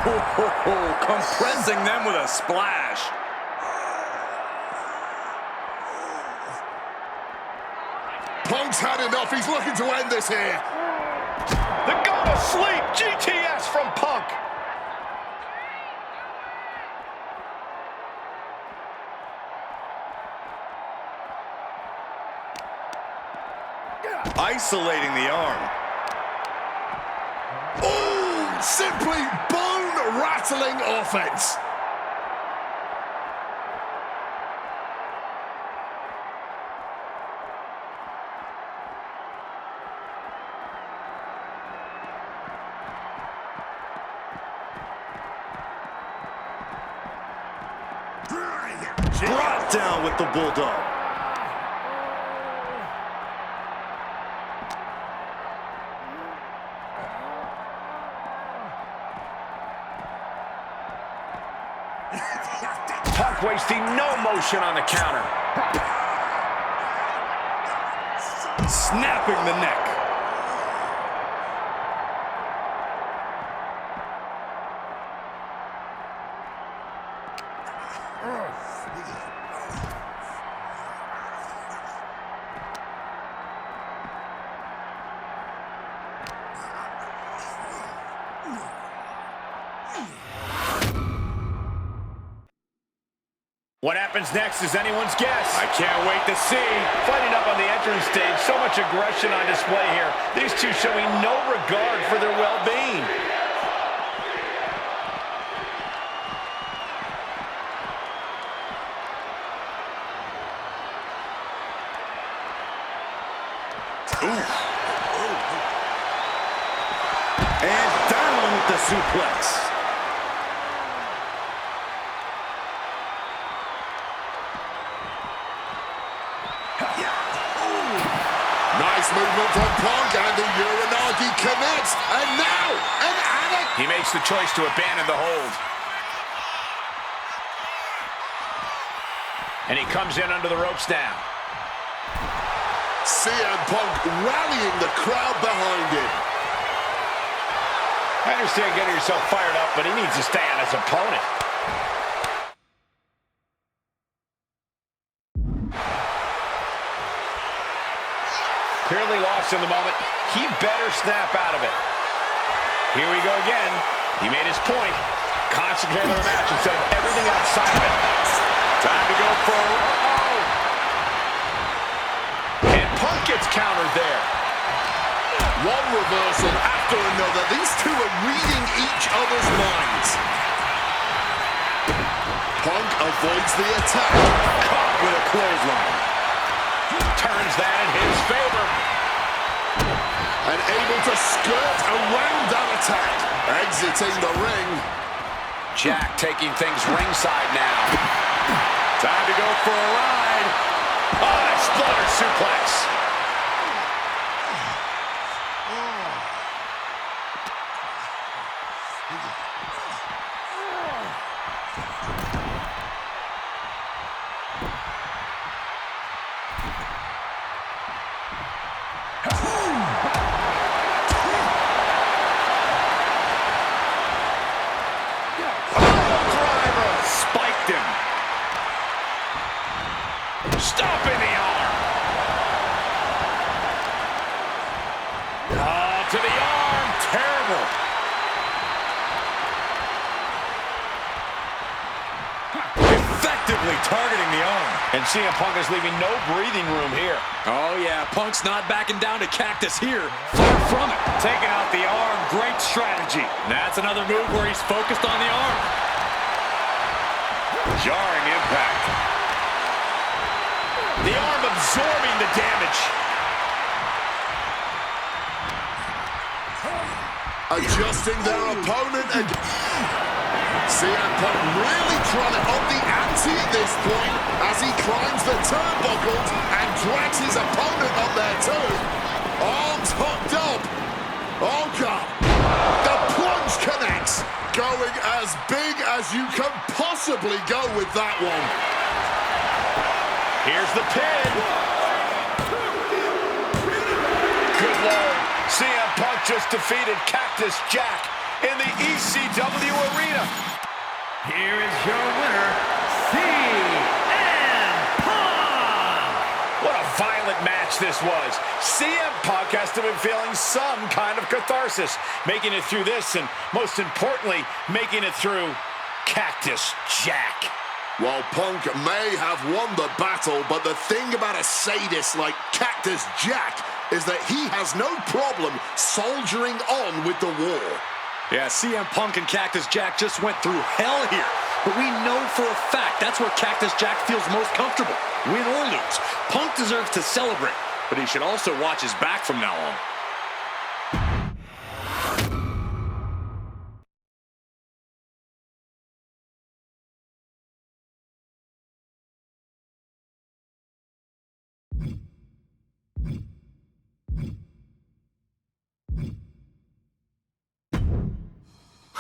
Compressing them with a splash. Punk's had enough. He's looking to end this here. The go to sleep GTS from Punk. Isolating the arm. Oh, simply bone-rattling offense. Brought down with the Bulldog. Punk wasting no motion on the counter. Snapping the neck. What happens next is anyone's guess. I can't wait to see. Fighting up on the entrance stage, so much aggression on display here. These two showing no regard for their well-being. And down with the suplex. Nice movement from Punk, and the Uranagi connects. And now, an addict. He makes the choice to abandon the hold. And he comes in under the ropes now. CM Punk rallying the crowd behind him. I understand getting yourself fired up, but he needs to stay on his opponent. Clearly lost in the moment. He better snap out of it. Here we go again. He made his point. Concentrate on the match instead of everything outside of it. Time to go for and Punk gets countered there. One reversal after another. These two are reading each other's minds. Punk avoids the attack. Caught with a clothesline. Turns that in his favor. And able to skirt around that attack. Exiting the ring. Jack taking things ringside now. Time to go for a ride. Oh, exploder suplex. Stomping the arm. Oh, to the arm. Terrible. Effectively targeting the arm. And CM Punk is leaving no breathing room here. Oh, yeah. Punk's not backing down to Cactus here. Far from it. Taking out the arm. Great strategy. That's another move where he's focused on the arm. Jarring impact. The arm absorbing the damage. Adjusting their opponent and CM Punk really trying to up the ante at this point as he climbs the turnbuckles and drags his opponent up there too. Arms hooked up. Oh God. The plunge connects. Going as big as you can possibly go with that one. Here's the pin. Good Lord. CM Punk just defeated Cactus Jack in the ECW arena. Here is your winner, CM Punk! What a violent match this was. CM Punk has to be feeling some kind of catharsis, making it through this, and most importantly, making it through Cactus Jack. While Punk may have won the battle, but the thing about a sadist like Cactus Jack is that he has no problem soldiering on with the war. Yeah, CM Punk and Cactus Jack just went through hell here. But we know for a fact that's where Cactus Jack feels most comfortable, win or lose. Punk deserves to celebrate, but he should also watch his back from now on.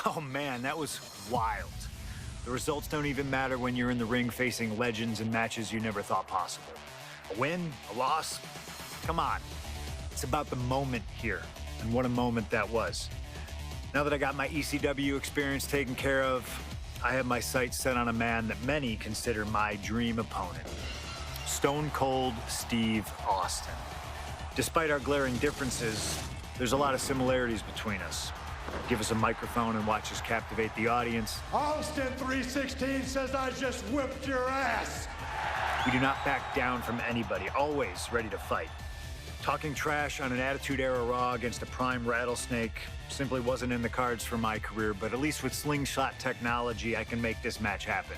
Oh man, that was wild. The results don't even matter when you're in the ring facing legends in matches you never thought possible. A win, a loss, come on. It's about the moment here, and what a moment that was. Now that I got my ECW experience taken care of, I have my sights set on a man that many consider my dream opponent. Stone Cold Steve Austin. Despite our glaring differences, there's a lot of similarities between us. Give us a microphone and watch us captivate the audience. Austin 316 says I just whipped your ass. We do not back down from anybody, always ready to fight. Talking trash on an Attitude Era Raw against a prime Rattlesnake simply wasn't in the cards for my career, but at least with slingshot technology, I can make this match happen.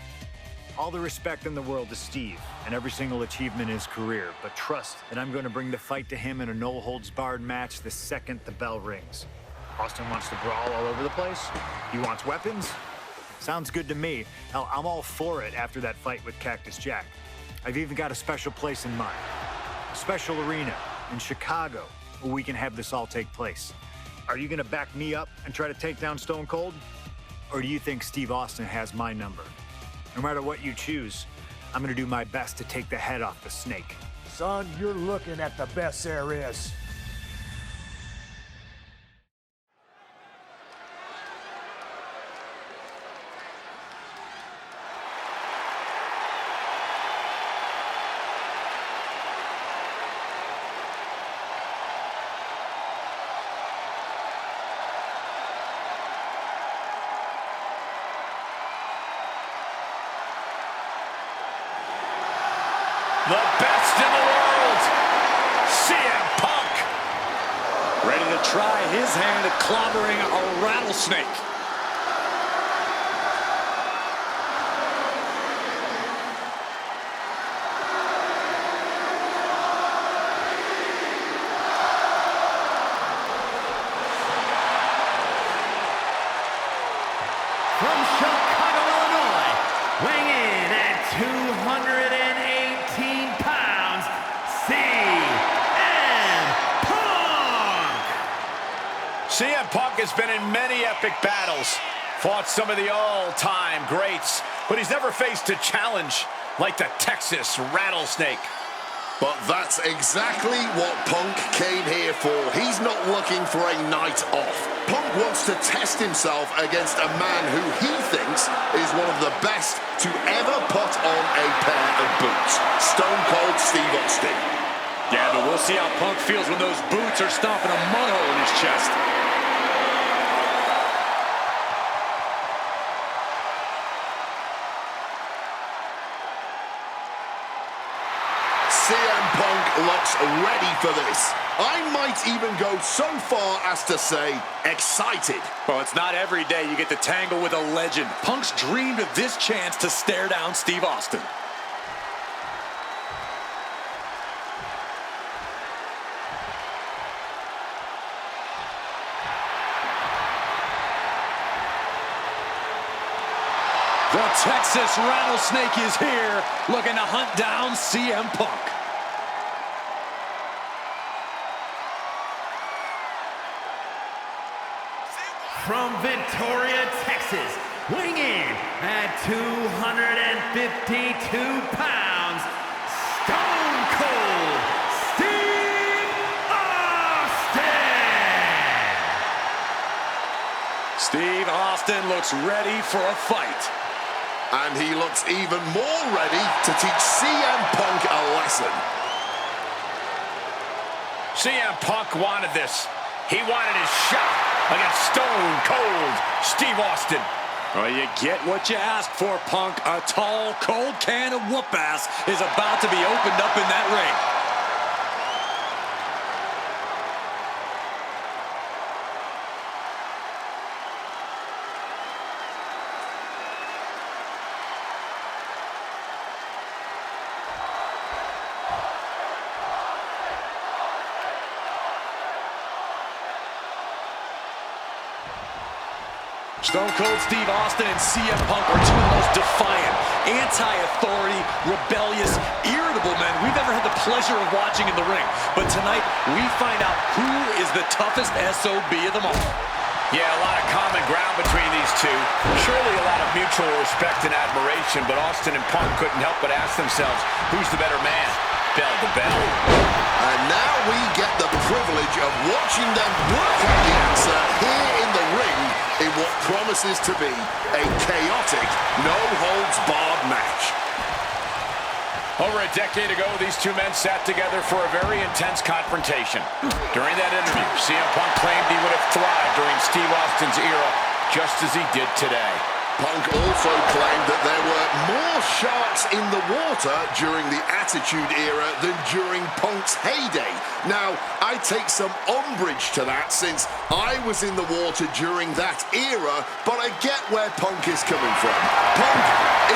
All the respect in the world to Steve and every single achievement in his career, but trust that I'm going to bring the fight to him in a no-holds-barred match the second the bell rings. Austin wants to brawl all over the place? He wants weapons? Sounds good to me. Hell, I'm all for it after that fight with Cactus Jack. I've even got a special place in mind. A special arena in Chicago where we can have this all take place. Are you gonna back me up and try to take down Stone Cold? Or do you think Steve Austin has my number? No matter what you choose, I'm gonna do my best to take the head off the snake. Son, you're looking at the best there is. The best in the world, CM Punk. Ready to try his hand at clobbering a rattlesnake. From Chicago, Illinois, weighing in at 218 pounds, CM Punk! CM Punk has been in many epic battles, fought some of the all-time greats, but he's never faced a challenge like the Texas Rattlesnake. But that's exactly what Punk came here for. He's not looking for a night off. Punk wants to test himself against a man who he thinks is one of the best to ever put on a pair of boots. Stone Cold Steve Austin. Yeah, but we'll see how Punk feels when those boots are stomping a mud hole in his chest. CM Punk looks ready for this. I might even go so far as to say excited. Well, it's not every day you get to tangle with a legend. Punk's dreamed of this chance to stare down Steve Austin. The Texas Rattlesnake is here, looking to hunt down CM Punk. From Victoria, Texas, weighing in at 252 pounds, Stone Cold Steve Steve Austin looks ready for a fight. And he looks even more ready to teach CM Punk a lesson. CM Punk wanted this. He wanted his shot against Stone Cold Steve Austin. Well, you get what you ask for, Punk. A tall, cold can of whoop-ass is about to be opened up in that ring. Stone Cold Steve Austin and CM Punk are two of the most defiant, anti-authority, rebellious, irritable men we've ever had the pleasure of watching in the ring. But tonight, we find out who is the toughest SOB of them all. Yeah, a lot of common ground between these two. Surely a lot of mutual respect and admiration, but Austin and Punk couldn't help but ask themselves, who's the better man? Bell to bell. And now we get the privilege of watching them work out the answer here in the ring in what promises to be a chaotic, no-holds-barred match. Over a decade ago, these two men sat together for a very intense confrontation. During that interview, CM Punk claimed he would have thrived during Steve Austin's era, just as he did today. Punk also claimed that there were more sharks in the water during the Attitude Era than during Punk's heyday. Now, I take some umbrage to that since I was in the water during that era, but I get where Punk is coming from. Punk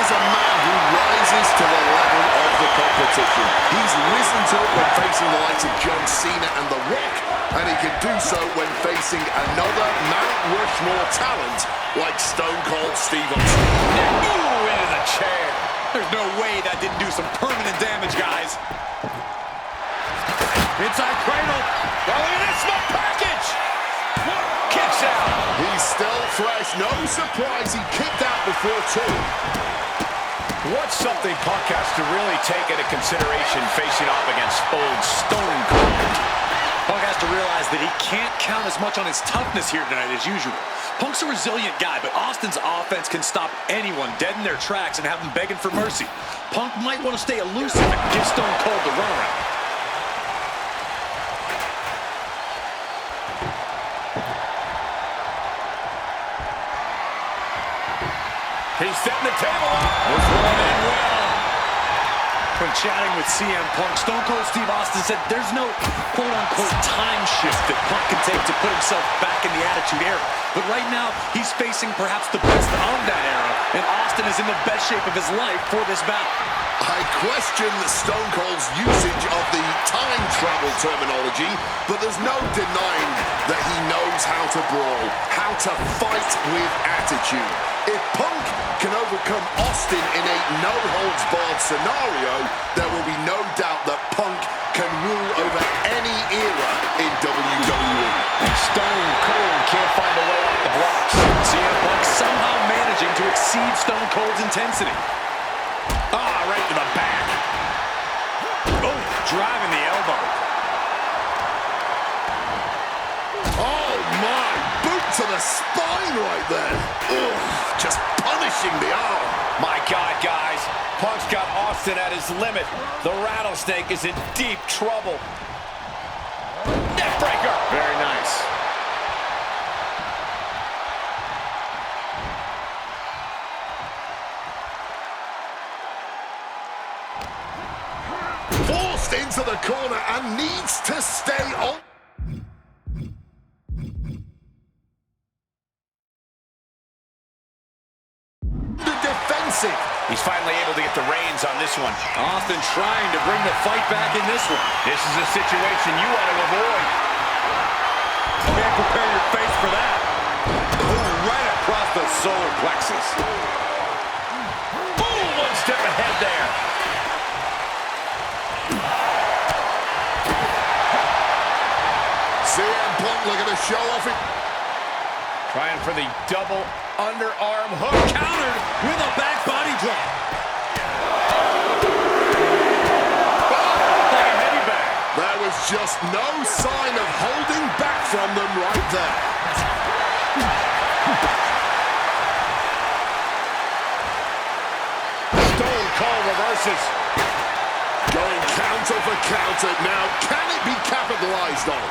is a man who rises to the level of the competition. He's risen to it when facing the likes of John Cena and The Rock, and he can do so when facing another Mount Rushmore talent like Stone Cold Steve Austin. Ooh, into the chair. There's no way that didn't do some permanent damage, guys. Inside cradle. Oh, look at this small package. Kicks out. He's still fresh. No surprise he kicked out before two. What's something Punk has to really take into consideration facing off against old Stone Cold? Punk has to realize that he can't count as much on his toughness here tonight as usual. Punk's a resilient guy, but Austin's offense can stop anyone dead in their tracks and have them begging for mercy. Punk might want to stay elusive and give Stone Cold the runaround. He's setting the table up. This one in well. When chatting with CM Punk, Stone Cold Steve Austin said there's no quote-unquote time shift that Punk can take to put himself back in the Attitude Era. But right now, he's facing perhaps the best of that era, and Austin is in the best shape of his life for this battle. I question Stone Cold's usage of the time travel terminology, but there's no denying that he knows how to brawl, how to fight with attitude. If Punk can overcome Austin in a no-holds-barred scenario, there will be no doubt that Punk can rule over any era in WWE. And Stone Cold can't find a way off the blocks. CM Punk somehow managing to exceed Stone Cold's intensity. Right to the back. Oh, driving the elbow. Oh my, boot to the spine right there. Ugh, just punishing the arm. My God, guys. Punk's got Austin at his limit. The Rattlesnake is in deep trouble. Neckbreaker. Very nice. Forced into the corner and needs to stay on. The defensive. He's finally able to get the reins on this one. Austin trying to bring the fight back in this one. This is a situation you want to avoid. Can't prepare your face for that. Oh, right across the solar plexus. Boom, one step ahead there. CM Punk looking to show off it. Trying for the double underarm hook. Countered with a back body drop. Like a heavy bag. There was just no sign of holding back from them right there. misses. Going counter for counter. Now, can it be capitalized on?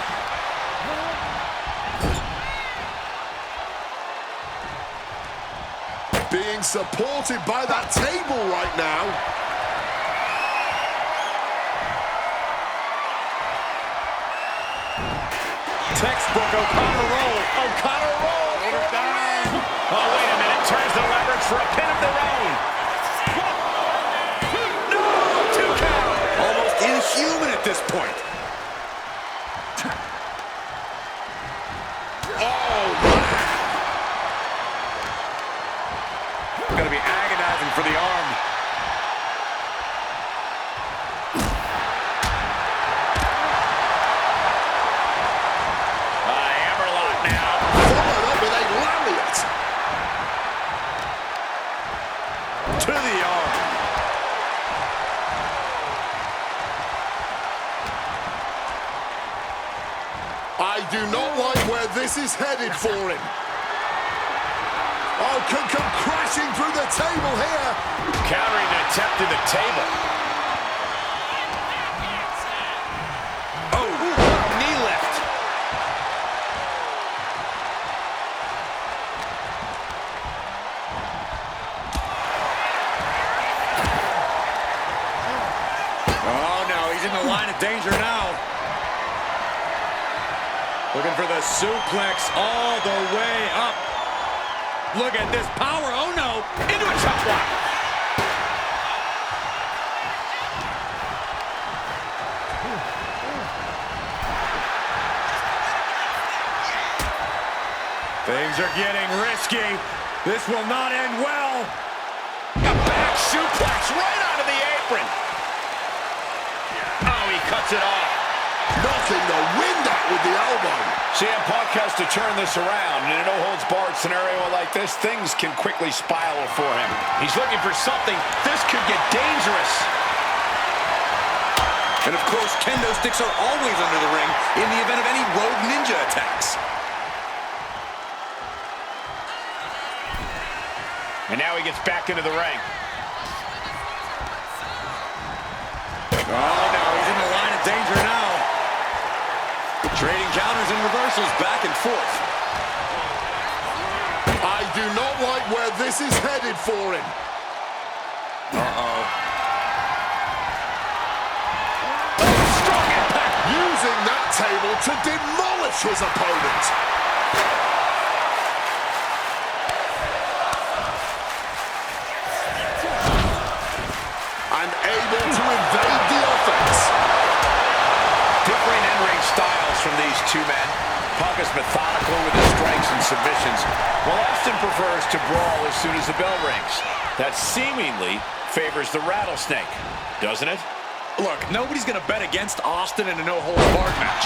Being supported by that table right now. Textbook O'Connor roll. O'Connor roll. Oh, wait a minute. Turns the leverage for a pin of their own. No! 2 count. Almost inhuman at this point. Oh, man. Going to be agonizing for the arm. Hammerlock now. Followed up with a lariat. To the arm. I do not like where this is headed for him. Oh, can come crashing through the table here. Countering an attempt to the table. Oh, knee lift. Oh, no, he's in the line of danger now. Looking for the suplex all the way up. Look at this power. Oh, no. Into a chop block. Things are getting risky. This will not end well. A back suplex right onto the apron. Oh, he cuts it off. Knocking the wind out with the elbow. CM Punk has to turn this around. In a no-holds-barred scenario like this, things can quickly spiral for him. He's looking for something. This could get dangerous. And of course, kendo sticks are always under the ring in the event of any rogue ninja attacks. And now he gets back into the ring. Oh, no, he's in the line of danger now. Trading counters and reversals back and forth. I do not like where this is headed for him. Uh-oh. Strong impact. Using that table to demolish his opponent. And able to evade the offense. Different in-ring styles from these two men. Punk is methodical with his strikes and submissions, while Austin prefers to brawl as soon as the bell rings. That seemingly favors the rattlesnake, doesn't it? Look, nobody's going to bet against Austin in a no-holds-barred match.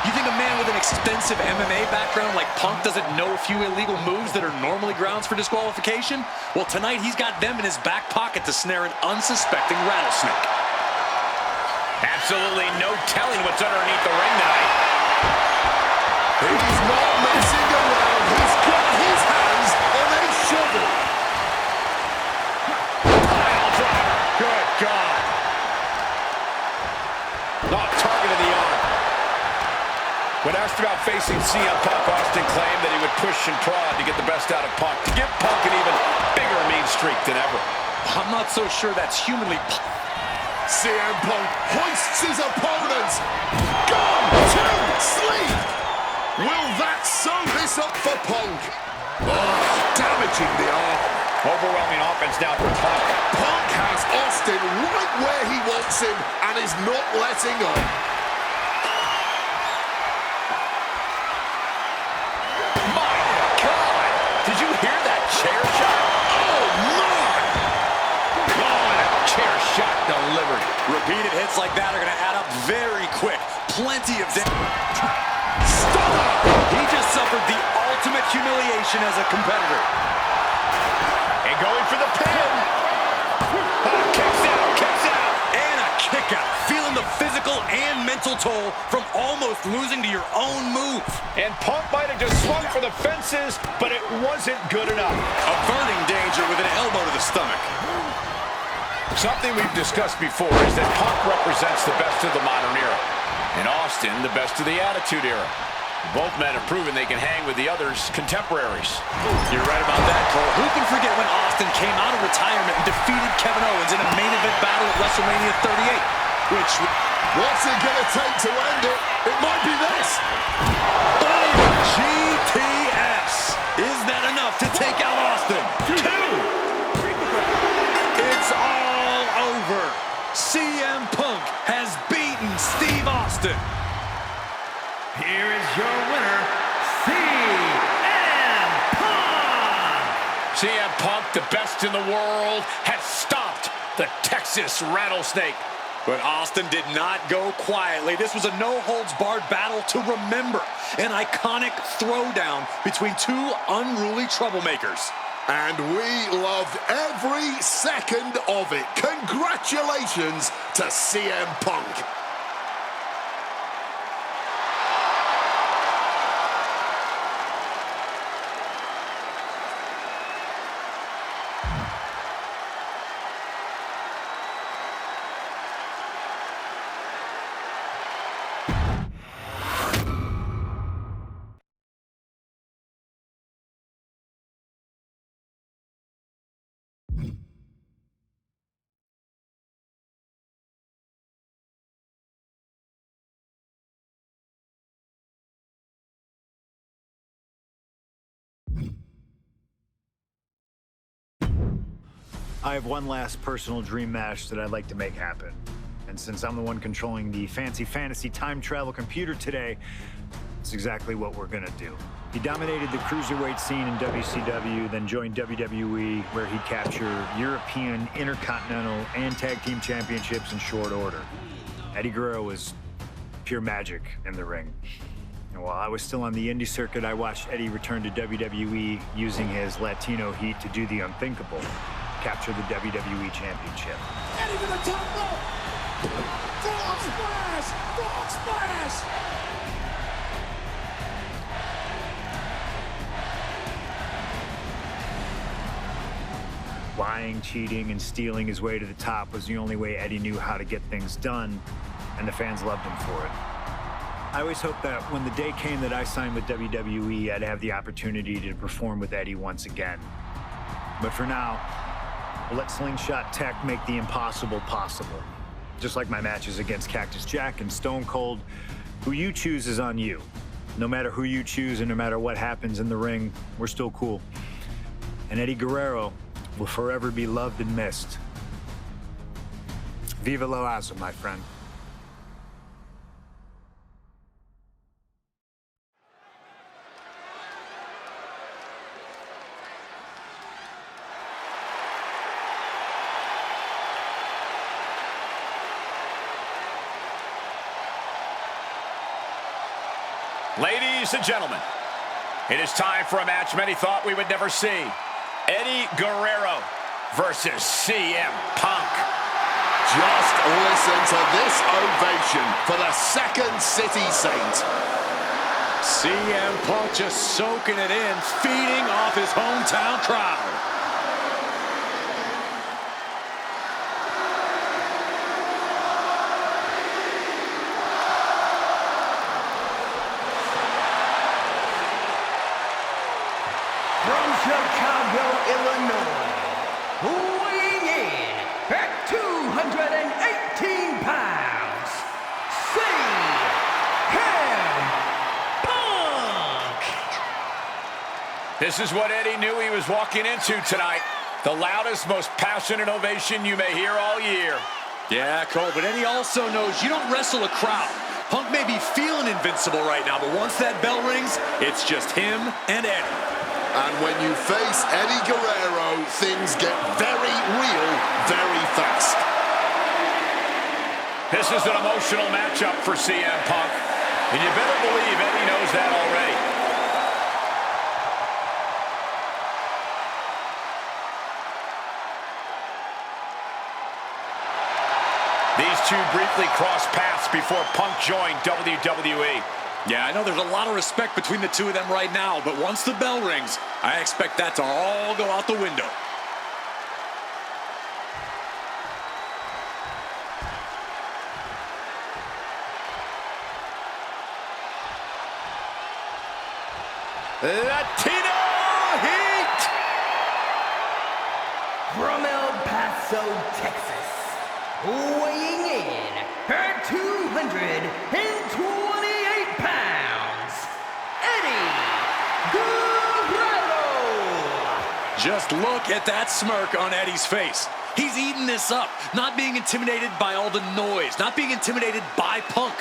You think a man with an extensive MMA background like Punk doesn't know a few illegal moves that are normally grounds for disqualification? Well, tonight he's got them in his back pocket to snare an unsuspecting rattlesnake. Absolutely no telling what's underneath the ring tonight. He's not messing around. He's got his hands on a shovel. Pile driver. Good God. Not targeted the arm. When asked about facing CM Punk, Austin claimed that he would push and prod to get the best out of Punk, to give Punk an even bigger mean streak than ever. I'm not so sure that's humanly... CM Punk hoists his opponent. Gone to sleep. Will that sew this up for Punk? Oh, damaging the arm. Overwhelming offense now for Punk. Punk has Austin right where he wants him and is not letting up. My God! Did you hear that chair shot? Oh, my! Oh, and a chair shot delivered. Repeated hits like that are going to add up very quick. Plenty of damage. Stunner! He just suffered the ultimate humiliation as a competitor. And going for the pin. Oh, kicks out, kicks out. And a kick out. Feeling the physical and mental toll from almost losing to your own move. And Punk might have just swung for the fences, but it wasn't good enough. Averting danger with an elbow to the stomach. Something we've discussed before is that Punk represents the best of the modern era, and Austin the best of the Attitude Era. Both men have proven they can hang with the other's contemporaries. You're right about that, Cole. Who can forget when Austin came out of retirement and defeated Kevin Owens in a main event battle at WrestleMania 38? Which, what's it going to take to end it? It might be this. oh, GTS. Is that enough to take out Austin? 2. It's all over. CM Punk has beaten Steve Austin. Here is your winner, CM Punk! CM Punk, the best in the world, has stopped the Texas Rattlesnake. But Austin did not go quietly. This was a no-holds-barred battle to remember. An iconic throwdown between two unruly troublemakers. And we loved every second of it. Congratulations to CM Punk. I have one last personal dream match that I'd like to make happen. And since I'm the one controlling the fancy fantasy time travel computer today, it's exactly what we're gonna do. He dominated the cruiserweight scene in WCW, then joined WWE, where he captured European, Intercontinental, and Tag Team Championships in short order. Eddie Guerrero was pure magic in the ring. And while I was still on the indie circuit, I watched Eddie return to WWE using his Latino heat to do the unthinkable. Capture the WWE Championship. Eddie to the top rope. Frog splash! Frog splash! Lying, cheating, and stealing his way to the top was the only way Eddie knew how to get things done, and the fans loved him for it. I always hoped that when the day came that I signed with WWE, I'd have the opportunity to perform with Eddie once again. But for now, we'll let Slingshot Tech make the impossible possible. Just like my matches against Cactus Jack and Stone Cold, who you choose is on you. No matter who you choose and no matter what happens in the ring, we're still cool. And Eddie Guerrero will forever be loved and missed. Viva la raza, my friend. Ladies and gentlemen, it is time for a match many thought we would never see. Eddie Guerrero versus CM Punk. Just listen to this ovation for the Second City Saint. CM Punk just soaking it in, feeding off his hometown crowd. From Chicago, Illinois, weighing in at 218 pounds, CM Punk! This is what Eddie knew he was walking into tonight. The loudest, most passionate ovation you may hear all year. Yeah, Cole, but Eddie also knows you don't wrestle a crowd. Punk may be feeling invincible right now, but once that bell rings, it's just him and Eddie. And when you face Eddie Guerrero, things get very real very fast. This is an emotional matchup for CM Punk, and you better believe Eddie knows that already. These two briefly crossed paths before Punk joined WWE. Yeah, I know there's a lot of respect between the two of them right now, but once the bell rings, I expect that to all go out the window. Latino Heat! From El Paso, Texas, weighing in at 228 pounds, Eddie Guerrero! Just look at that smirk on Eddie's face. He's eating this up, not being intimidated by all the noise, not being intimidated by Punk.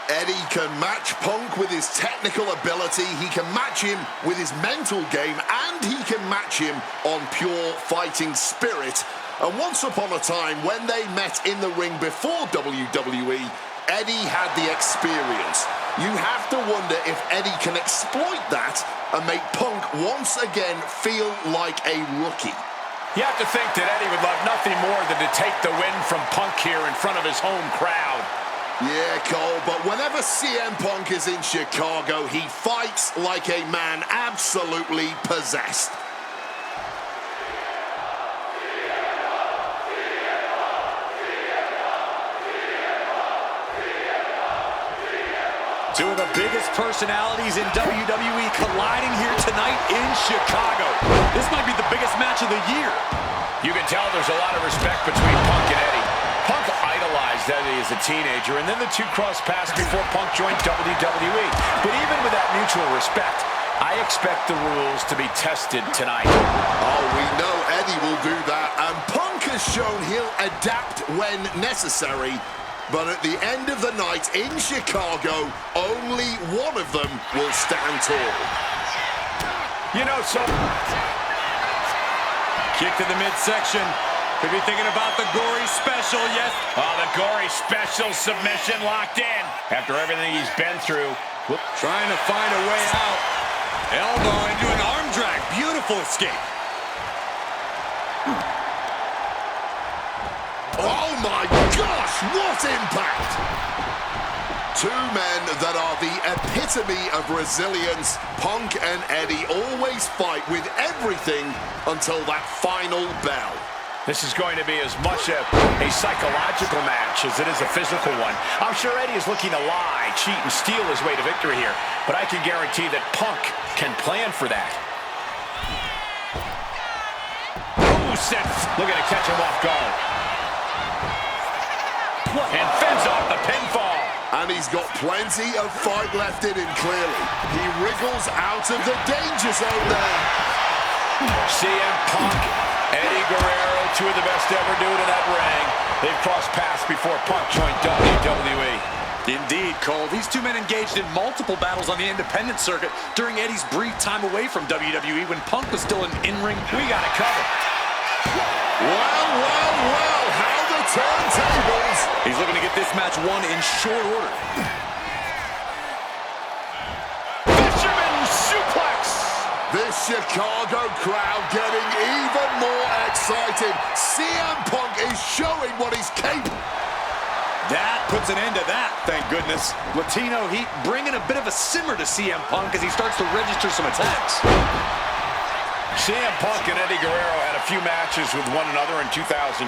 Eddie can match Punk with his technical ability, he can match him with his mental game, and he can match him on pure fighting spirit. And once upon a time, when they met in the ring before WWE, Eddie had the experience. You have to wonder if Eddie can exploit that and make Punk once again feel like a rookie. You have to think that Eddie would love nothing more than to take the win from Punk here in front of his home crowd. Yeah, Cole, but whenever CM Punk is in Chicago, he fights like a man absolutely possessed. Two of the biggest personalities in WWE colliding here tonight in Chicago. This might be the biggest match of the year. You can tell there's a lot of respect between Punk and Eddie. Punk idolized Eddie as a teenager, and then the two crossed paths before Punk joined WWE. But even with that mutual respect, I expect the rules to be tested tonight. Oh, we know Eddie will do that, and Punk has shown he'll adapt when necessary. But at the end of the night in Chicago, only one of them will stand tall. You know, so... Kick to the midsection. Could be thinking about the gory special, yes. Oh, the gory special submission locked in. After everything he's been through. Trying to find a way out. Elbow into an arm drag. Beautiful escape. Oh my gosh, what impact! Two men that are the epitome of resilience. Punk and Eddie always fight with everything until that final bell. This is going to be as much a psychological match as it is a physical one. I'm sure Eddie is looking to lie, cheat, and steal his way to victory here. But I can guarantee that Punk can plan for that. Oh, looking to catch him off guard. And fends off the pinfall. And he's got plenty of fight left in him, clearly. He wriggles out of the danger zone there. CM Punk, Eddie Guerrero, two of the best to ever do it in that ring. They've crossed paths before Punk joined WWE. Indeed, Cole. These two men engaged in multiple battles on the independent circuit during Eddie's brief time away from WWE when Punk was still an in-ring. We got it covered. Well, how the turntables. He's looking to get this match won in short order. Fisherman suplex. This Chicago crowd getting even more excited. CM Punk is showing what he's capable. That puts an end to that, thank goodness. Latino Heat bringing a bit of a simmer to CM Punk as he starts to register some attacks. CM Punk and Eddie Guerrero had a few matches with one another in 2002,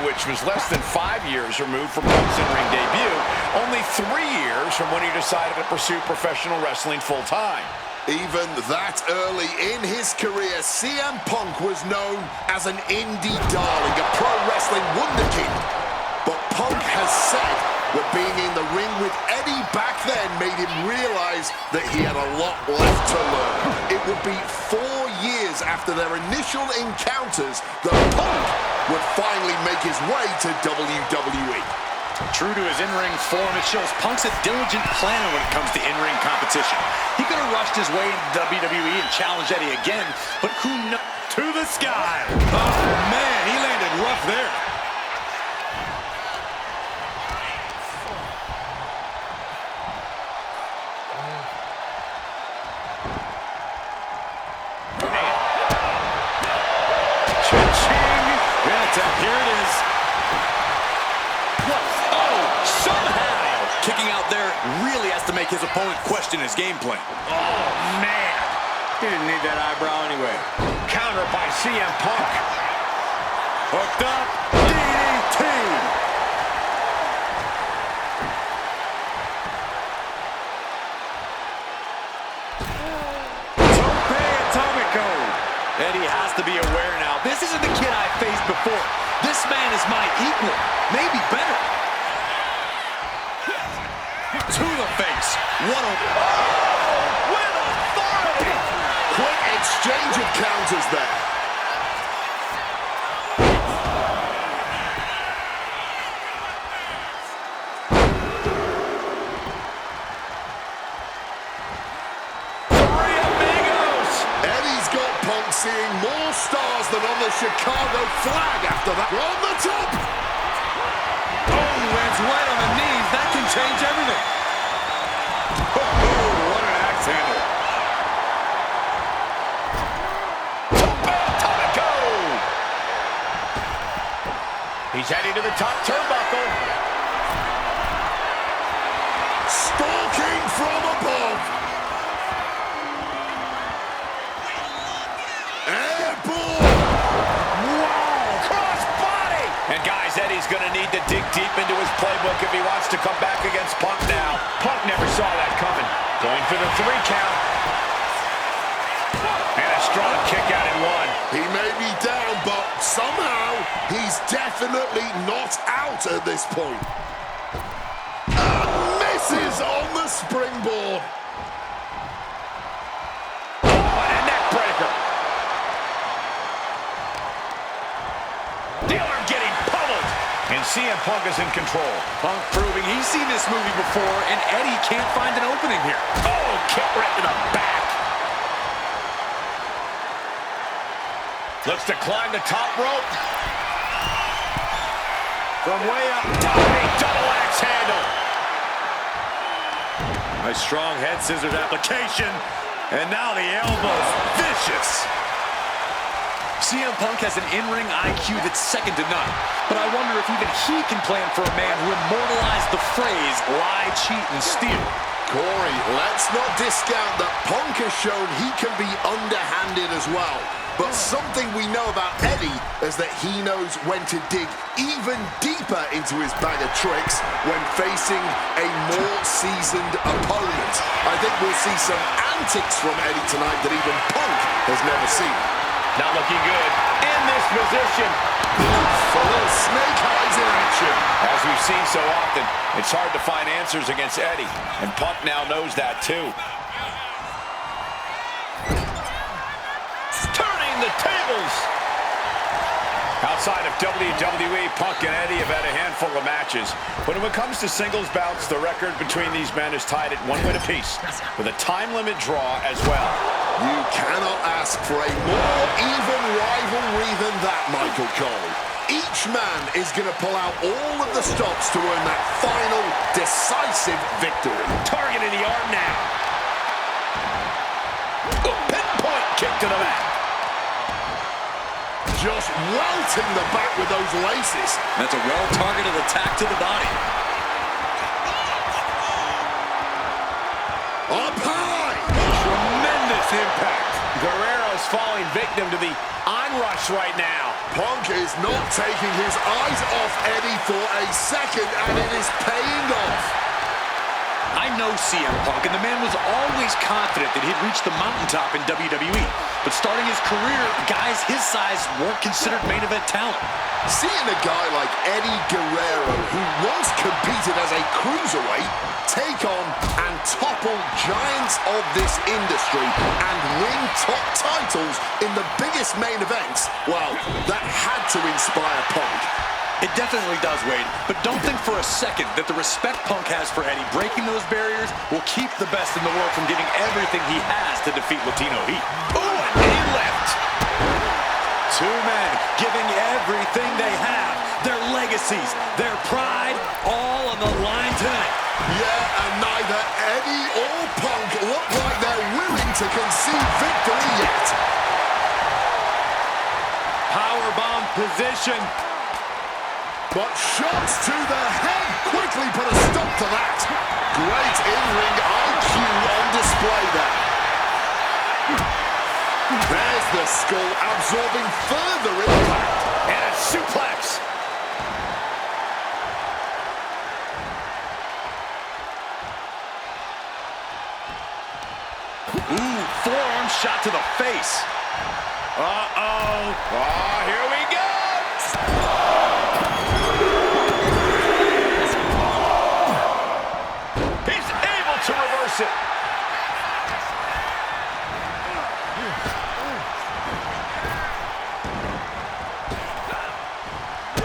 which was less than 5 years removed from Punk's in-ring debut, only 3 years from when he decided to pursue professional wrestling full-time. Even that early in his career, CM Punk was known as an indie darling, a pro wrestling wunderkid. But Punk has said that being in the ring with Eddie back then made him realize that he had a lot left to learn. It would be 4 years after their initial encounters that Punk would finally make his way to WWE. True to his in-ring form, it shows Punk's a diligent planner when it comes to in-ring competition. He could have rushed his way into WWE and challenged Eddie again, but who knows? To the sky! Oh, man, he landed rough there. Here it is. Oh, somehow kicking out there really has to make his opponent question his game plan. Oh, man. He didn't need that eyebrow anyway. Counter by CM Punk. Hooked up. DDT. has to be aware now. This isn't the kid I faced before. This man is my equal, maybe better. To the face. What a... Oh, with authority! Quick exchange of counters there. Seeing more stars than on the Chicago flag after that. On the top! Oh, lands right on the knees. That can change everything. Oh, what an axe handle. Atomico! He's heading to the top turnbuckle. Stalking from above. And guys, Eddie's going to need to dig deep into his playbook if he wants to come back against Punk now. Punk never saw that coming. Going for the 3 count. And a strong kick out in 1. He may be down, but somehow he's definitely not out at this point. Misses on the springboard. Oh, and a neck breaker. The arm getting pummeled. And CM Punk is in control. Punk proving he's seen this movie before, and Eddie can't find an opening here. Oh, kick right to the back. Looks to climb the top rope. From way up. Diving double axe handle. Nice strong head scissors application. And now the elbows. Vicious. CM Punk has an in-ring IQ that's second to none. But I wonder if even he can plan for a man who immortalized the phrase, lie, cheat, and steal. Corey, let's not discount that Punk has shown he can be underhanded as well. But something we know about Eddie is that he knows when to dig even deeper into his bag of tricks when facing a more seasoned opponent. I think we'll see some antics from Eddie tonight that even Punk has never seen. Not looking good in this position. A little snake eyes in action. As we've seen so often, it's hard to find answers against Eddie, and Punk now knows that too. Turning the tables. Outside of WWE, Punk and Eddie have had a handful of matches. But when it comes to singles bouts, the record between these men is tied at 1 win apiece, with a time limit draw as well. You cannot ask for a more even rivalry than that, Michael Cole. Each man is going to pull out all of the stops to earn that final, decisive victory. Targeting the arm now. Pinpoint kick to the mat. Just welting the back with those laces. That's a well-targeted attack to the body. Up high! Tremendous impact. Guerrero's falling victim to the onrush right now. Punk is not taking his eyes off Eddie for a second, and it is paying off. I know CM Punk, and the man was always confident that he'd reach the mountaintop in WWE. But starting his career, guys his size weren't considered main event talent. Seeing a guy like Eddie Guerrero, who once competed as a cruiserweight, take on and topple giants of this industry and win top titles in the biggest main events, well, that had to inspire Punk. It definitely does, Wade, but don't think for a second that the respect Punk has for Eddie breaking those barriers will keep the best in the world from getting everything he has to defeat Latino Heat. Ooh, a knee lift! Two men giving everything they have, their legacies, their pride, all on the line tonight. Yeah, and neither Eddie or Punk look like they're willing to concede victory yet. Powerbomb position. But shots to the head quickly put a stop to that. Great in-ring IQ on display there. There's the skull absorbing further impact. And a suplex. Ooh, forearm shot to the face. Uh-oh. Oh, here we go. He's able to reverse it.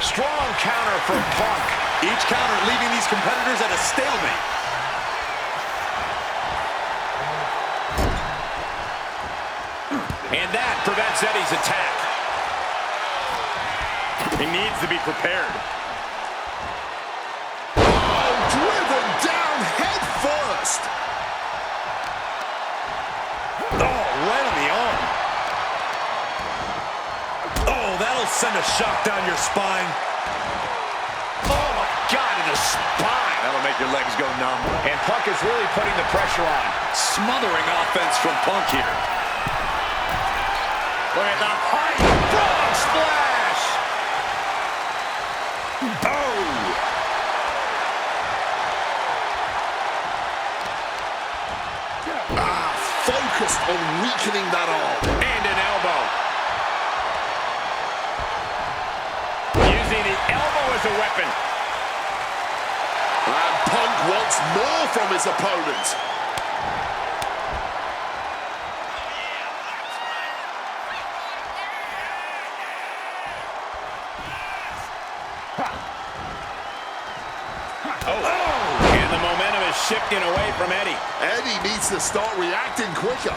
Strong counter from Punk. Each counter leaving these competitors at a stalemate. And that prevents Eddie's attack. He needs to be prepared. Oh, driven down head first. Oh, right on the arm. Oh, that'll send a shock down your spine. Oh, my God, in the spine. That'll make your legs go numb. And Punk is really putting the pressure on. Smothering offense from Punk here. Look at the height. Frog splash. Oh. Focused on weakening that arm. And an elbow. Using the elbow as a weapon. And Punk wants more from his opponent. And the momentum is shifting away from Eddie. Eddie needs to start reacting quicker.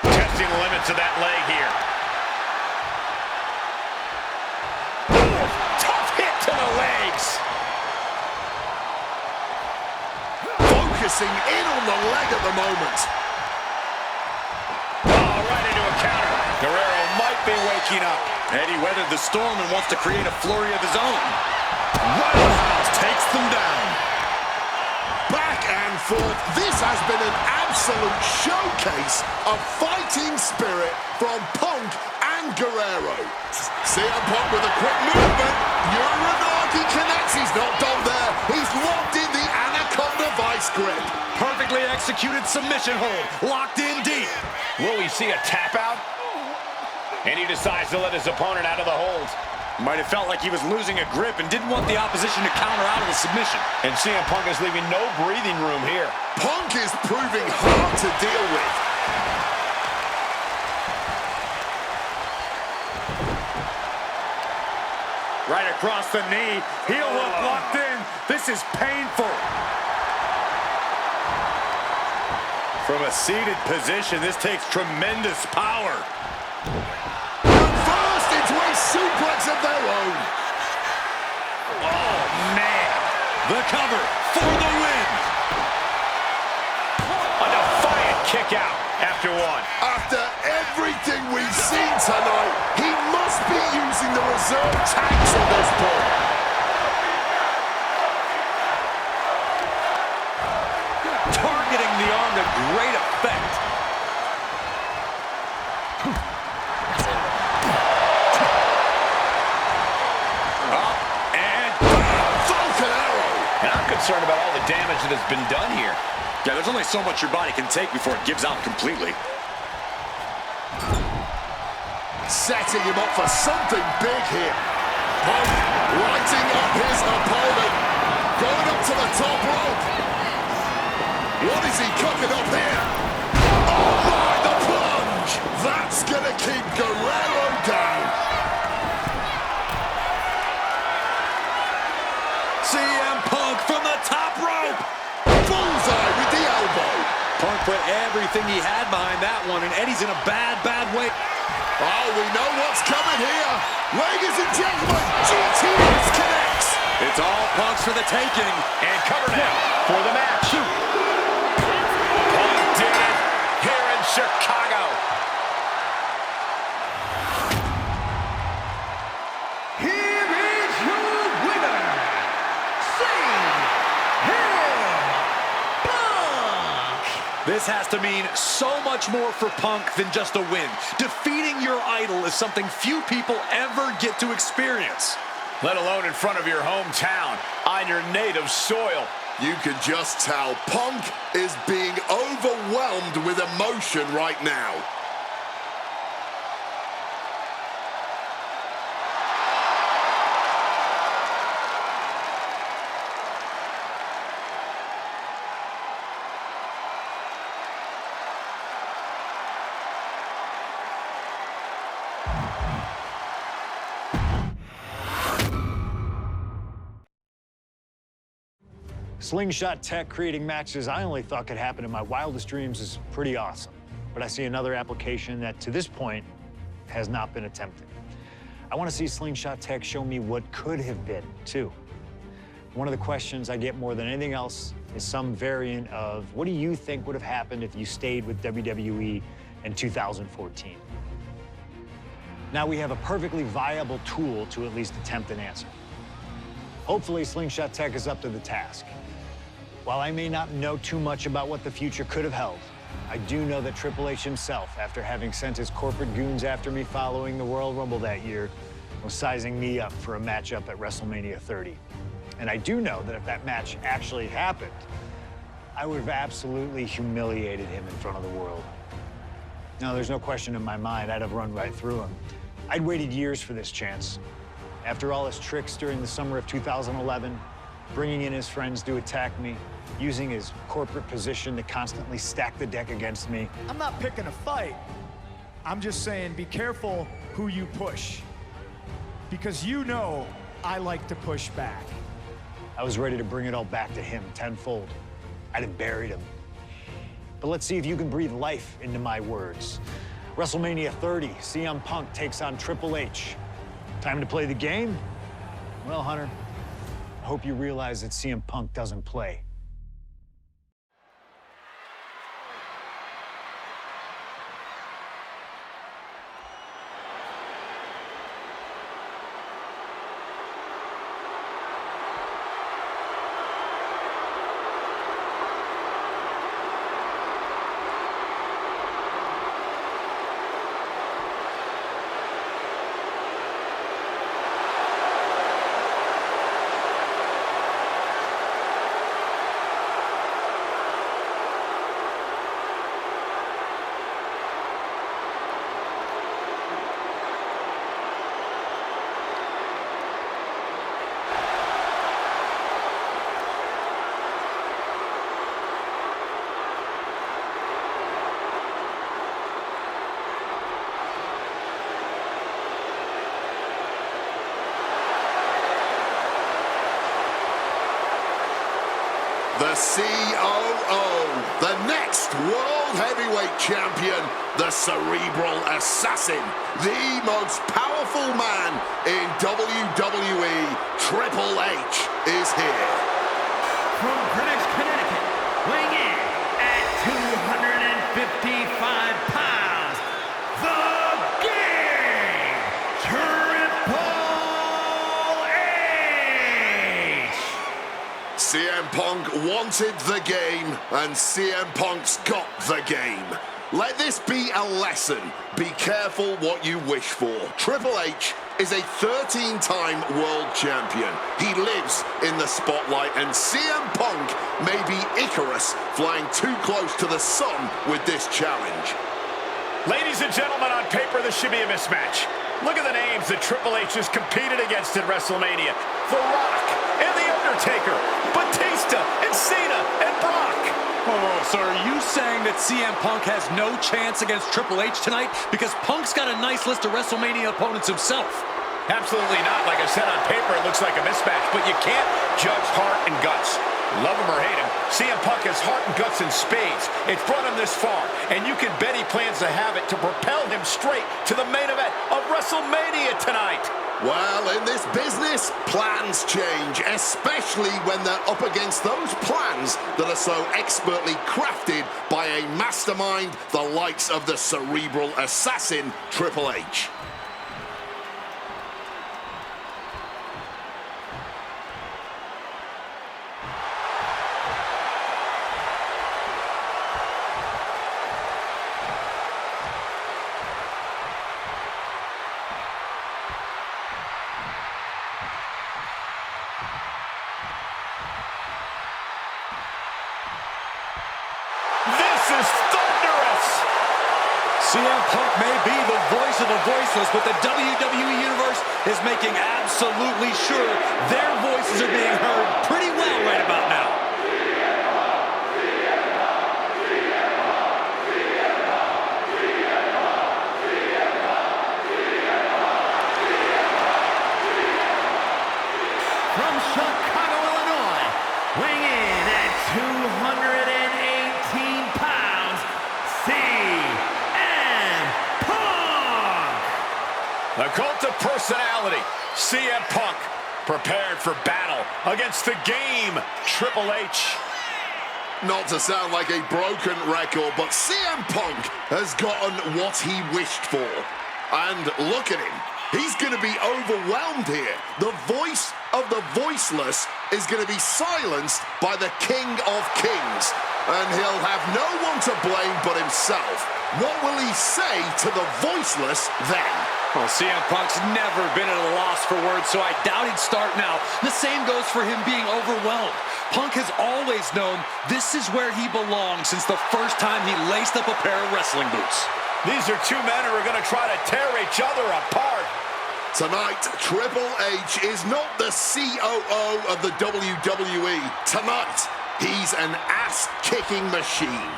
Testing the limits of that leg here. Ooh, tough hit to the legs. Focusing in on the leg at the moment. Oh, right into a counter. Guerrero might be waking up. Eddie weathered the storm and wants to create a flurry of his own. Roundhouse takes them down. Back and forth. This has been an absolute showcase of fighting spirit from Punk and Guerrero. CM Punk with a quick movement. Uranagi connects. He's not done there. He's locked in the Anaconda vice grip. Perfectly executed submission hold. Locked in deep. Will we see a tap out? And he decides to let his opponent out of the hold. Might have felt like he was losing a grip and didn't want the opposition to counter out of the submission. And CM Punk is leaving no breathing room here. Punk is proving hard to deal with. Right across the knee. Heel hook locked in. This is painful. From a seated position, this takes tremendous power. First into a suplex of their own. Oh, man. The cover for the win. A defiant kick out after one. After everything we've seen tonight, he must be using the reserve tanks at this point. Targeting the arm to great effect. And I'm concerned about all the damage that has been done here. Yeah, there's only so much your body can take before it gives out completely. Setting him up for something big here. Punk lighting up his opponent. Going up to the top rope. What is he cooking up here? Oh my, the plunge! That's gonna keep Guerrero down. CM Punk from the top rope. Bullseye with the elbow. Punk put everything he had behind that one, and Eddie's in a bad, bad way. Oh, we know what's coming here. Ladies and gentlemen, GTS connects. It's all Punk's for the taking. And cover now for the match. Punk did it here in Chicago. Here is your winner, Punk! This has to mean so much more for Punk than just a win. Defeating your idol is something few people ever get to experience. Let alone in front of your hometown, on your native soil. You can just tell Punk is being overwhelmed with emotion right now. Slingshot tech creating matches I only thought could happen in my wildest dreams is pretty awesome. But I see another application that, to this point, has not been attempted. I want to see Slingshot tech show me what could have been, too. One of the questions I get more than anything else is some variant of, what do you think would have happened if you stayed with WWE in 2014? Now we have a perfectly viable tool to at least attempt an answer. Hopefully, Slingshot tech is up to the task. While I may not know too much about what the future could have held, I do know that Triple H himself, after having sent his corporate goons after me following the Royal Rumble that year, was sizing me up for a matchup at WrestleMania 30. And I do know that if that match actually happened, I would have absolutely humiliated him in front of the world. Now, there's no question in my mind I'd have run right through him. I'd waited years for this chance. After all his tricks during the summer of 2011, bringing in his friends to attack me, using his corporate position to constantly stack the deck against me. I'm not picking a fight. I'm just saying be careful who you push. Because you know I like to push back. I was ready to bring it all back to him tenfold. I'd have buried him. But let's see if you can breathe life into my words. WrestleMania 30, CM Punk takes on Triple H. Time to play the game? Well, Hunter, I hope you realize that CM Punk doesn't play. The COO, the next World Heavyweight Champion, the Cerebral Assassin, the most powerful man in WWE, Triple H, is here. From Greenwich, Connecticut, weighing in at 255 pounds, the Game, Triple H! CM Punk wanted the game, and CM Punk's got the game. Let this be a lesson. Be careful what you wish for. Triple H is a 13-time world champion. He lives in the spotlight, and CM Punk may be Icarus flying too close to the sun with this challenge. Ladies and gentlemen, on paper, this should be a mismatch. Look at the names that Triple H has competed against at WrestleMania. The Rock and The Undertaker, Batista and Cena and Brock. Oh, so are you saying that CM Punk has no chance against Triple H tonight? Because Punk's got a nice list of WrestleMania opponents himself. Absolutely not. Like I said, on paper, it looks like a mismatch, but you can't judge heart and guts. Love him or hate him, CM Punk has heart and guts in spades. It's brought him this far, and you can bet he plans to have it to propel him straight to the main event of WrestleMania tonight. Well, in this business, plans change, especially when they're up against those plans that are so expertly crafted by a mastermind the likes of the Cerebral Assassin, Triple H. CM Punk may be the voice of the voiceless, but the WWE Universe is making absolutely sure their voices are being heard pretty well right about now. From Chicago, Illinois, weighing in The cult of personality, CM Punk, prepared for battle against the game, Triple H. Not to sound like a broken record, but CM Punk has gotten what he wished for. And look at him. He's going to be overwhelmed here. The voice of the voiceless is going to be silenced by the King of Kings. And he'll have no one to blame but himself. What will he say to the voiceless then? Well, CM Punk's never been at a loss for words, so I doubt he'd start now. The same goes for him being overwhelmed. Punk has always known this is where he belongs since the first time he laced up a pair of wrestling boots. These are two men who are going to try to tear each other apart. Tonight, Triple H is not the COO of the WWE. Tonight, he's an ass-kicking machine.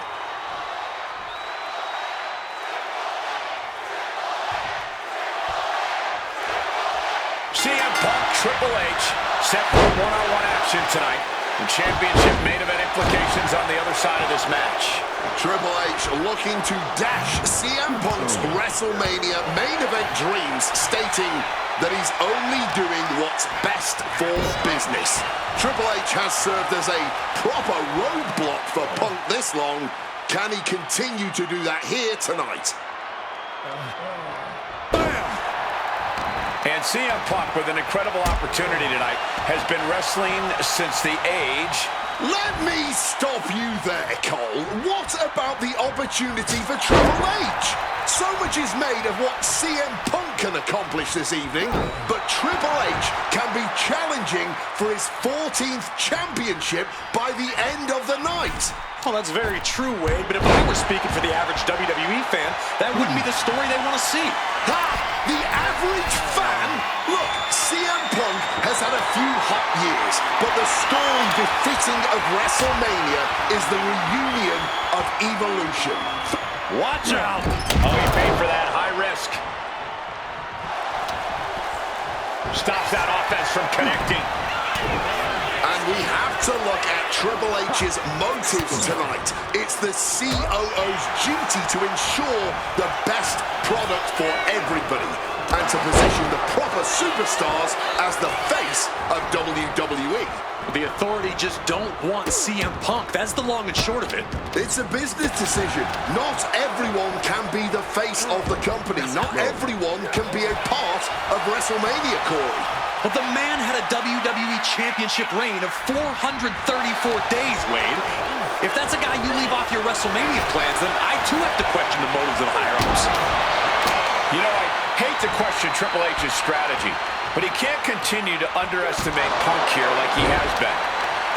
CM Punk, Triple H, set for one-on-one action tonight. The championship main event implications on the other side of this match. Triple H looking to dash CM Punk's WrestleMania main event dreams, stating that he's only doing what's best for business. Triple H has served as a proper roadblock for Punk this long. Can he continue to do that here tonight? And CM Punk, with an incredible opportunity tonight, has been wrestling since the age... Let me stop you there, Cole. What about the opportunity for Triple H? So much is made of what CM Punk can accomplish this evening, but Triple H can be challenging for his 14th championship by the end of the night. Well, that's very true, Wade, but if I were speaking for the average WWE fan, that wouldn't be the story they want to see. Ha! The average fan? Look, CM Punk has had a few hot years, but the story befitting of WrestleMania is the reunion of Evolution. Watch out! Oh, he paid for that high risk. Stops that offense from connecting. And we have to look at Triple H's motives tonight. It's the COO's duty to ensure the best product for everybody and to position the proper superstars as the face of WWE. The Authority just don't want CM Punk. That's the long and short of it. It's a business decision. Not everyone can be the face of the company. Not everyone can be a part of WrestleMania, Corey. But the man had a WWE Championship reign of 434 days, Wade. If that's a guy you leave off your WrestleMania plans, then I too have to question the motives of the higher-ups. You know, I hate to question Triple H's strategy, but he can't continue to underestimate Punk here like he has been.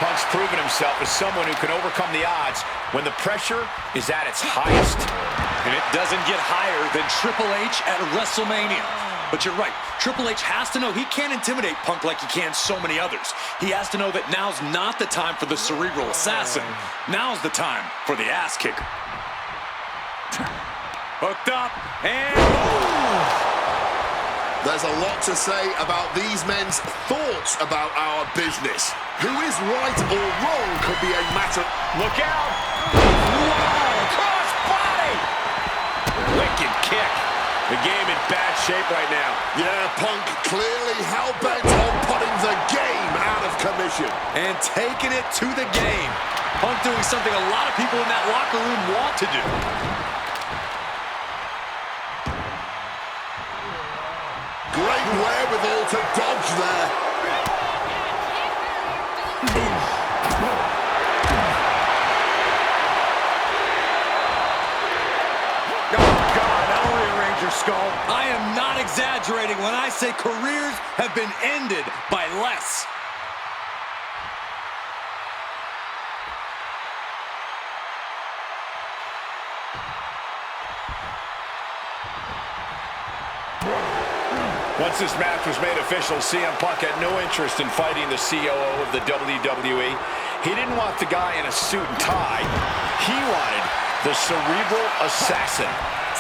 Punk's proven himself as someone who can overcome the odds when the pressure is at its highest. And it doesn't get higher than Triple H at WrestleMania. But you're right, Triple H has to know he can't intimidate Punk like he can so many others. He has to know that now's not the time for the cerebral assassin. Now's the time for the ass kicker. Hooked up, and boom! There's a lot to say about these men's thoughts about our business. Who is right or wrong could be a matter... Look out! Wow! Cross body! Wicked kick. The game in bad shape right now. Yeah, Punk clearly hell-bent on putting the game out of commission. And taking it to the game. Punk doing something a lot of people in that locker room want to do. Great wherewithal to dodge there. Skull. I am not exaggerating when I say careers have been ended by less. Once this match was made official, CM Punk had no interest in fighting the COO of the WWE. He didn't want the guy in a suit and tie. He wanted the cerebral assassin.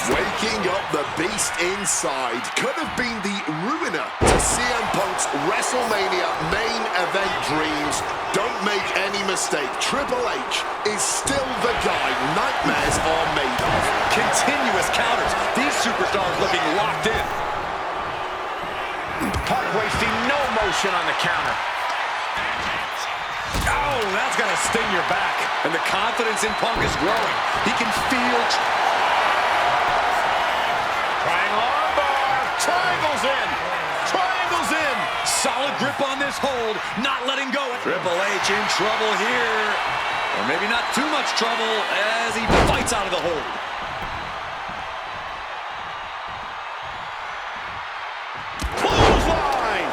Waking up the beast inside could have been the ruiner to CM Punk's WrestleMania main event dreams. Don't make any mistake, Triple H is still the guy nightmares are made of. Continuous counters. These superstars looking locked in. Punk wasting no motion on the counter. Oh, that's gonna sting your back. And the confidence in Punk is growing. He can feel... Triangle armbar. Triangles in. Triangles in. Solid grip on this hold, not letting go. Triple H in trouble here. Or maybe not too much trouble as he fights out of the hold. Clothesline.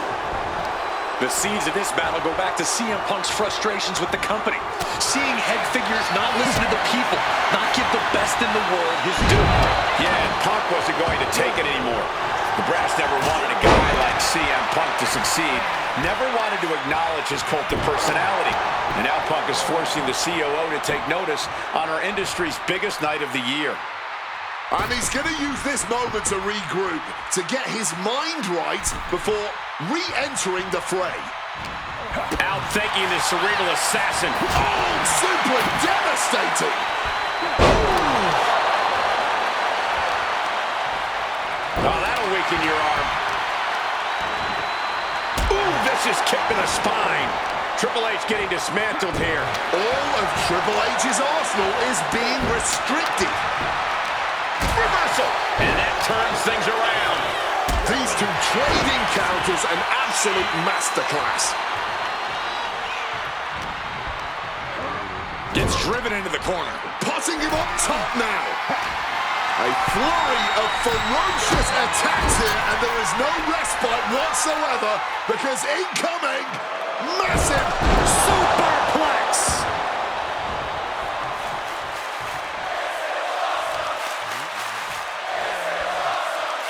The seeds of this battle go back to CM Punk's frustrations with the company. Seeing head figures not listen to the people, not give the best in the world his due. Yeah, and Punk wasn't going to take it anymore. The brass never wanted a guy like CM Punk to succeed. Never wanted to acknowledge his cult of personality. And now Punk is forcing the COO to take notice on our industry's biggest night of the year. And he's going to use this moment to regroup, to get his mind right before re-entering the fray. Outthinking the cerebral assassin. Oh, super devastating! Oh, that'll weaken your arm. Ooh, vicious kick to the spine. Triple H getting dismantled here. All of Triple H's arsenal is being restricted. Reversal! And that turns things around. These two trading counters, an absolute masterclass. Gets driven into the corner. Putting him up top now. A flurry of ferocious attacks here, and there is no respite whatsoever because incoming, massive superplex.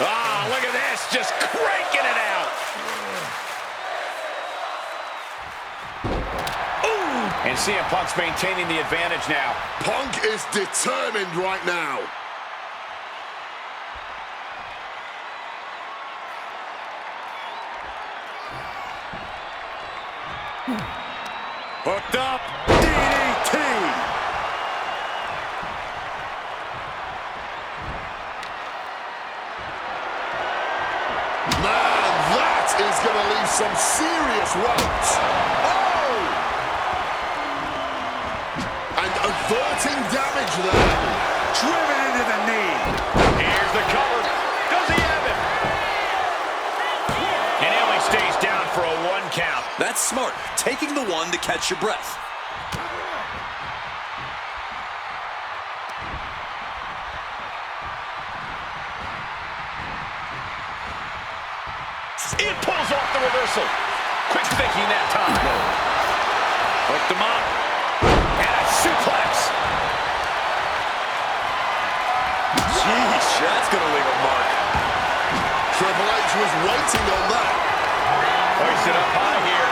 Ah, look at this, just cranking it out. Ooh! And CM Punk's maintaining the advantage now. Punk is determined right now. Hooked up, DDT! Man, that is going to leave some serious welts. Oh! And averting damage there. Driven into the knee. Here's the cover. Does he have it? And he only stays down for a 1 count. That's smart, taking the one to catch your breath. It pulls off the reversal. Quick thinking that time. Hooked him up. And a suplex. Jeez, that's gonna leave a mark. Triple H was waiting on that. Hoisted up high here.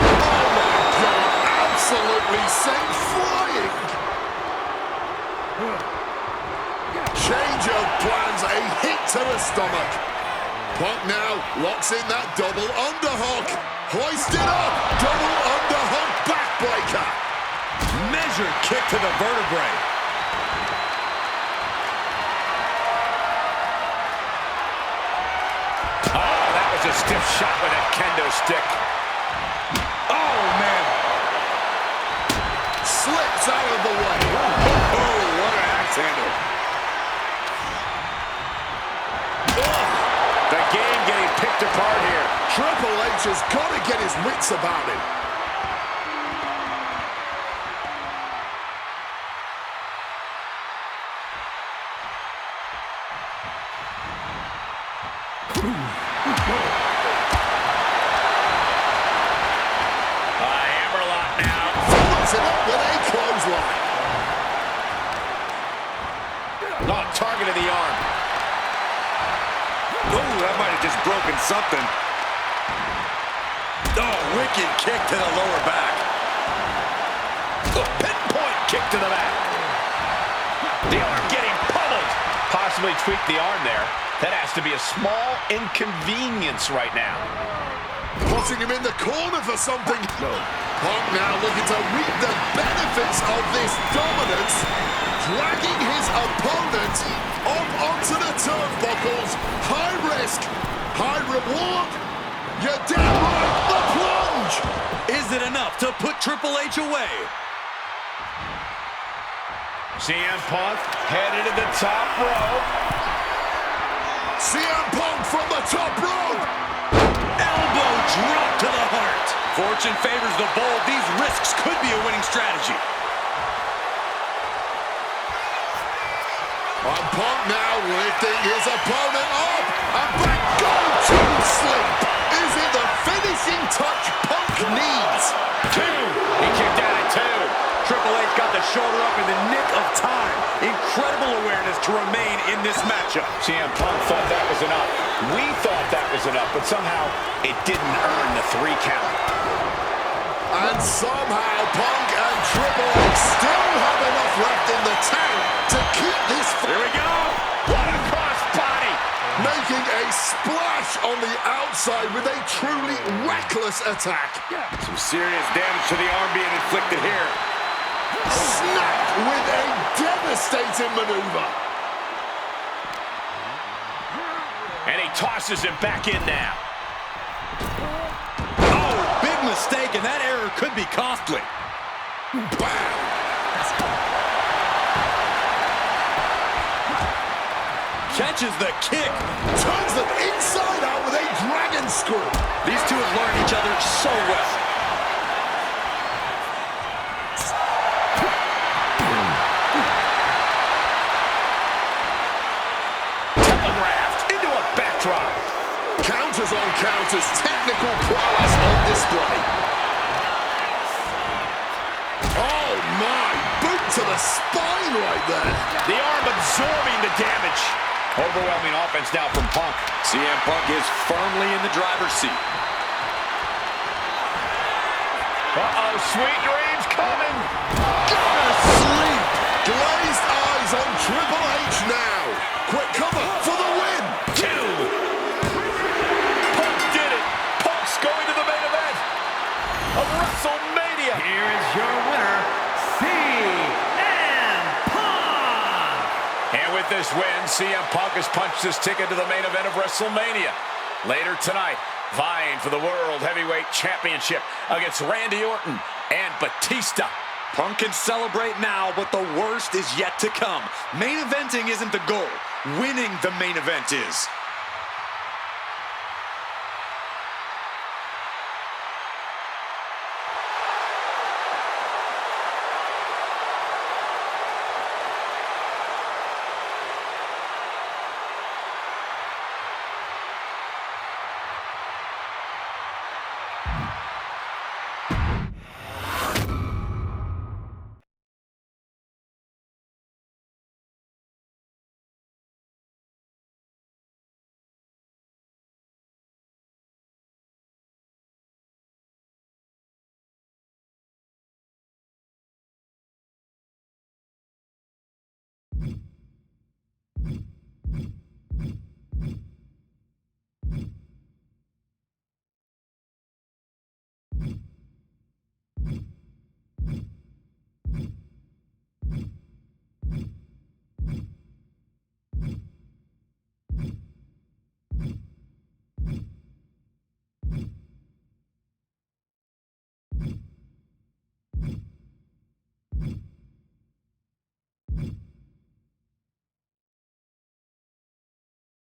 Oh my God, absolutely sent flying. Change of plans, a hit to the stomach. Punk now locks in that double underhook. Hoisted up, double underhook backbreaker. Measured kick to the vertebrae. Oh, that was a stiff shot with that kendo stick. Oh, man. Slips out of the way. Oh, what an axe handle. The game getting picked apart here. Triple H has got to get his wits about him. A hammerlock now. Follows it up with a clothesline. Oh, targeted the arm. Oh, that might have just broken something. Oh, wicked kick to the lower back. The pinpoint kick to the back. The arm getting pummeled. Possibly tweaked the arm there. That has to be a small inconvenience right now. Putting him in the corner for something. Punk now looking to reap the benefits of this dominance, dragging his opponent up onto the turnbuckles. High risk, High reward. You're damn right. The plunge. Is it enough to put Triple H away? CM Punk headed to the top rope. CM Punk from the top rope. Elbow drop to the heart. Fortune favors the bold. These risks could be a winning strategy. And Punk now lifting his opponent up. And back goes to sleep. Is it the finishing touch Punk needs? 2. He kicked out at 2. Triple H got the shoulder up in the nick of time. Incredible awareness to remain in this matchup. CM Punk thought that was enough. We thought that was enough, but somehow it didn't earn the 3 count. And somehow Punk and Triple H still have enough left in the tank to keep this. Here we go. What a crossbody. Making a splash on the outside with a truly reckless attack. Some serious damage to the arm being inflicted here. Snapped with a devastating maneuver. And he tosses him back in now. Oh, big mistake, and that error could be costly. Bam! Catches the kick. Turns them inside out with a dragon screw. These two have learned each other so well. Telegraphed into a backdrop. Counters on counters, technical prowess on display. Oh my, boot to the spine right there. The arm absorbing the damage. Overwhelming offense now from Punk. CM Punk is firmly in the driver's seat. Uh-oh, sweet dreams coming. Go to sleep. Glazed eyes on Triple H now. Quick cover for the win. 2. Punk did it. Punk's going to the main event of WrestleMania. Here is your winner, CM Punk. And with this win, CM Punk has punched his ticket to the main event of WrestleMania. Later tonight, vying for the World Heavyweight Championship against Randy Orton and Batista. Punk can celebrate now, but the worst is yet to come. Main eventing isn't the goal. Winning the main event is.